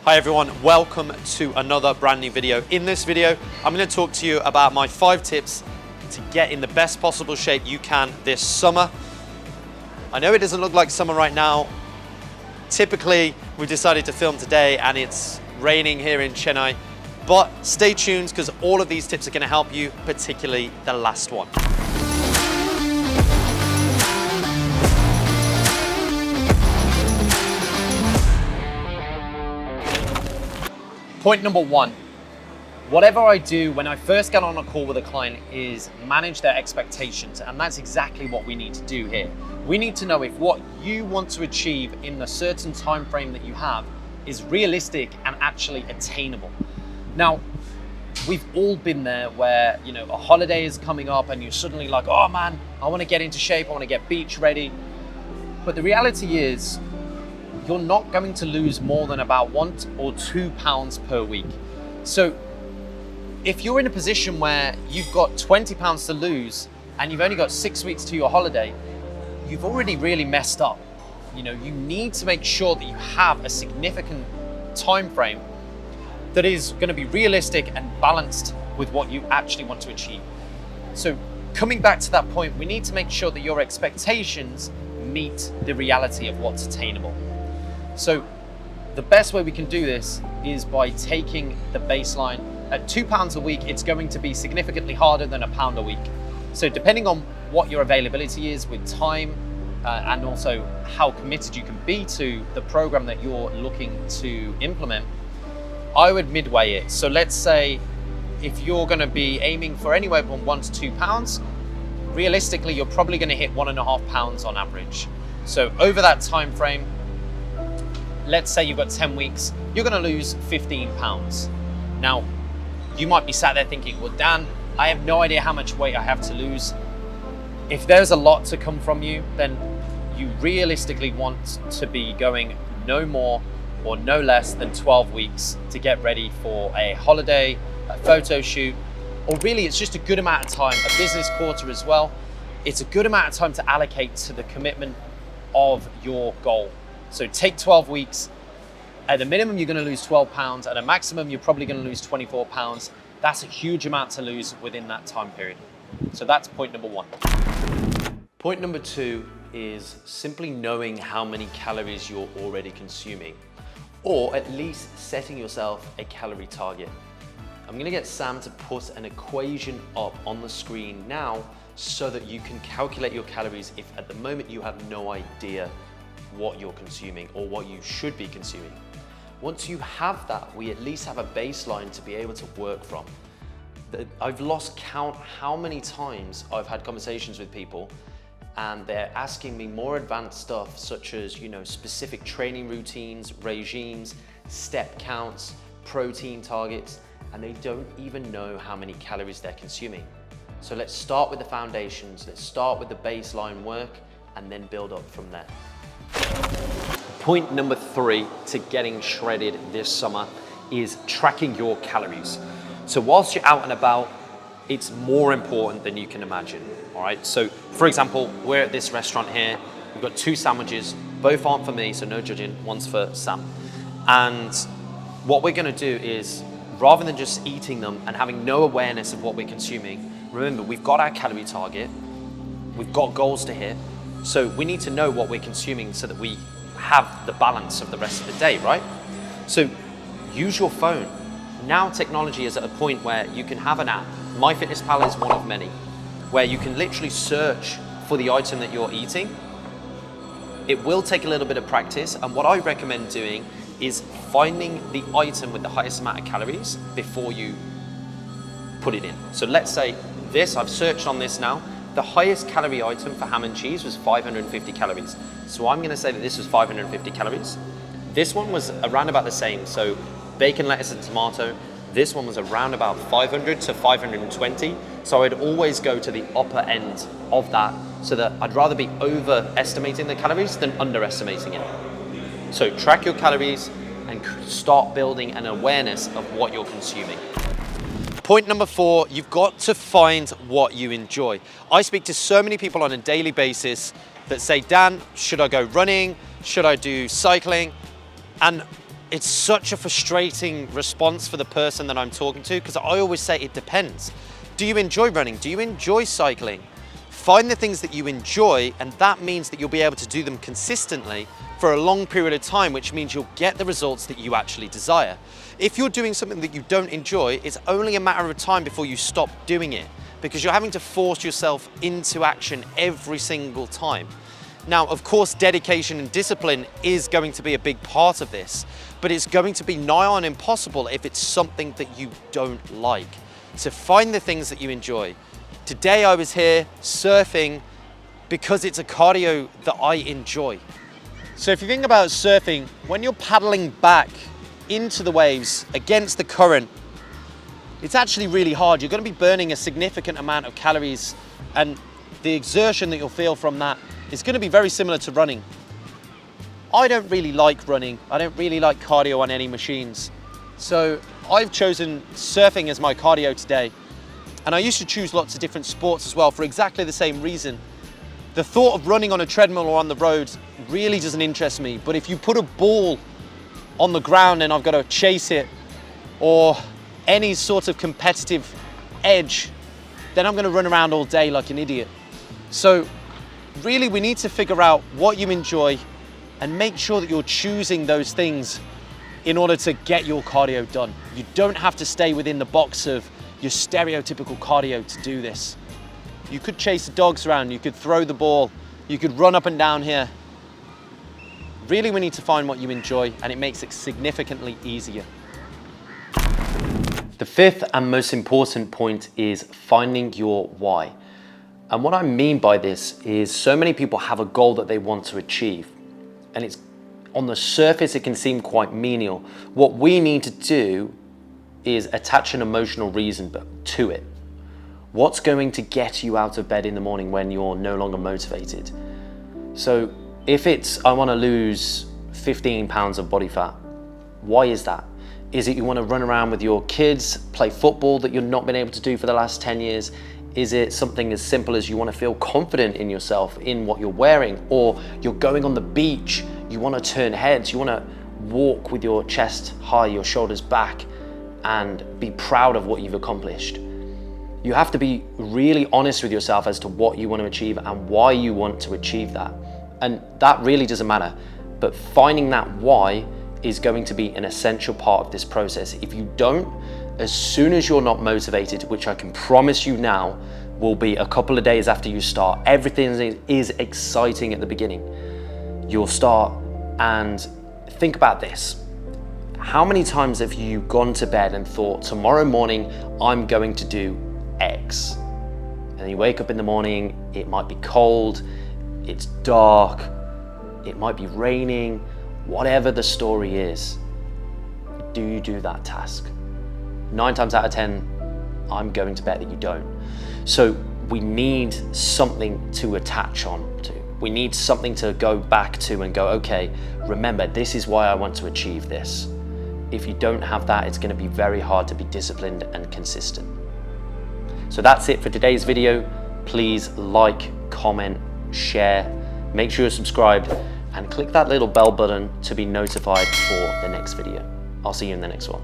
Hi everyone, welcome to another brand new video. In this video, I'm going to talk to you about my 5 tips to get in the best possible shape you can this summer. I know it doesn't look like summer right now. Typically, we decided to film today and it's raining here in Chennai, but stay tuned because all of these tips are going to help you, particularly the last one. Point number 1, whatever I do when I first get on a call with a client is manage their expectations, and that's exactly what we need to do here. We need to know if what you want to achieve in the certain time frame that you have is realistic and actually attainable. Now, we've all been there where, a holiday is coming up and you're suddenly like, oh man, I want to get into shape, I want to get beach ready. But the reality is, you're not going to lose more than about 1 or 2 pounds per week. So if you're in a position where you've got 20 pounds to lose and you've only got 6 weeks to your holiday, you've already really messed up. You need to make sure that you have a significant time frame that is going to be realistic and balanced with what you actually want to achieve. So coming back to that point, we need to make sure that your expectations meet the reality of what's attainable. So the best way we can do this is by taking the baseline. At 2 pounds a week, it's going to be significantly harder than £1 a week. So depending on what your availability is with time and also how committed you can be to the program that you're looking to implement, I would midway it. So let's say if you're going to be aiming for anywhere from 1 to 2 pounds, realistically, you're probably going to hit 1.5 pounds on average. So over that time frame, let's say you've got 10 weeks, you're going to lose 15 pounds. Now, you might be sat there thinking, well, Dan, I have no idea how much weight I have to lose. If there's a lot to come from you, then you realistically want to be going no more or no less than 12 weeks to get ready for a holiday, a photo shoot, or really it's just a good amount of time, a business quarter as well. It's a good amount of time to allocate to the commitment of your goal. So take 12 weeks. At a minimum, you're going to lose 12 pounds. At a maximum, you're probably going to lose 24 pounds. That's a huge amount to lose within that time period. So that's point number 1. Point number 2 is simply knowing how many calories you're already consuming, or at least setting yourself a calorie target. I'm going to get Sam to put an equation up on the screen now so that you can calculate your calories if at the moment you have no idea what you're consuming or what you should be consuming. Once you have that, we at least have a baseline to be able to work from. I've lost count how many times I've had conversations with people and they're asking me more advanced stuff such as, specific training routines, regimes, step counts, protein targets, and they don't even know how many calories they're consuming. So let's start with the foundations, let's start with the baseline work and then build up from there. Point number 3 to getting shredded this summer is tracking your calories. So whilst you're out and about, it's more important than you can imagine, all right? So for example, we're at this restaurant here, we've got 2 sandwiches, both aren't for me, so no judging, one's for Sam. And what we're gonna do is, rather than just eating them and having no awareness of what we're consuming, remember, we've got our calorie target, we've got goals to hit, so we need to know what we're consuming so that we have the balance of the rest of the day, right? So use your phone. Now technology is at a point where you can have an app. MyFitnessPal is one of many, where you can literally search for the item that you're eating. It will take a little bit of practice, and what I recommend doing is finding the item with the highest amount of calories before you put it in. So let's say this, I've searched on this now, the highest calorie item for ham and cheese was 550 calories. So I'm gonna say that this was 550 calories. This one was around about the same. So bacon, lettuce, and tomato. This one was around about 500 to 520. So I'd always go to the upper end of that so that I'd rather be overestimating the calories than underestimating it. So track your calories and start building an awareness of what you're consuming. Point number 4, you've got to find what you enjoy. I speak to so many people on a daily basis that say, Dan, should I go running? Should I do cycling? And it's such a frustrating response for the person that I'm talking to, because I always say it depends. Do you enjoy running? Do you enjoy cycling? Find the things that you enjoy, and that means that you'll be able to do them consistently for a long period of time, which means you'll get the results that you actually desire. If you're doing something that you don't enjoy, it's only a matter of time before you stop doing it, because you're having to force yourself into action every single time. Now, of course, dedication and discipline is going to be a big part of this, but it's going to be nigh on impossible if it's something that you don't like. So find the things that you enjoy. Today I was here surfing because it's a cardio that I enjoy. So if you think about surfing, when you're paddling back into the waves against the current, it's actually really hard. You're going to be burning a significant amount of calories, and the exertion that you'll feel from that is going to be very similar to running. I don't really like running. I don't really like cardio on any machines. So I've chosen surfing as my cardio today. And I used to choose lots of different sports as well for exactly the same reason. The thought of running on a treadmill or on the road really doesn't interest me. But if you put a ball on the ground and I've got to chase it, or any sort of competitive edge, then I'm going to run around all day like an idiot. So really, we need to figure out what you enjoy and make sure that you're choosing those things in order to get your cardio done. You don't have to stay within the box of your stereotypical cardio to do this. You could chase the dogs around, you could throw the ball, you could run up and down here. Really, we need to find what you enjoy, and it makes it significantly easier. The fifth and most important point is finding your why. And what I mean by this is so many people have a goal that they want to achieve, and it's on the surface it can seem quite menial. What we need to do is attach an emotional reason to it. What's going to get you out of bed in the morning when you're no longer motivated? So if it's, I want to lose 15 pounds of body fat, why is that? Is it you want to run around with your kids, play football that you've not been able to do for the last 10 years? Is it something as simple as you want to feel confident in yourself, in what you're wearing? Or you're going on the beach, you want to turn heads, you want to walk with your chest high, your shoulders back, and be proud of what you've accomplished. You have to be really honest with yourself as to what you want to achieve and why you want to achieve that. And that really doesn't matter, but finding that why is going to be an essential part of this process. If you don't, as soon as you're not motivated, which I can promise you now will be a couple of days after you start, everything is exciting at the beginning. You'll start, and think about this. How many times have you gone to bed and thought, tomorrow morning, I'm going to do X? And you wake up in the morning, it might be cold, it's dark, it might be raining, whatever the story is. Do you do that task? 9 times out of 10, I'm going to bet that you don't. So we need something to attach on to. We need something to go back to and go, okay, remember, this is why I want to achieve this. If you don't have that, it's going to be very hard to be disciplined and consistent. So that's it for today's video. Please like, comment, share, make sure you're subscribed, and click that little bell button to be notified for the next video. I'll see you in the next one.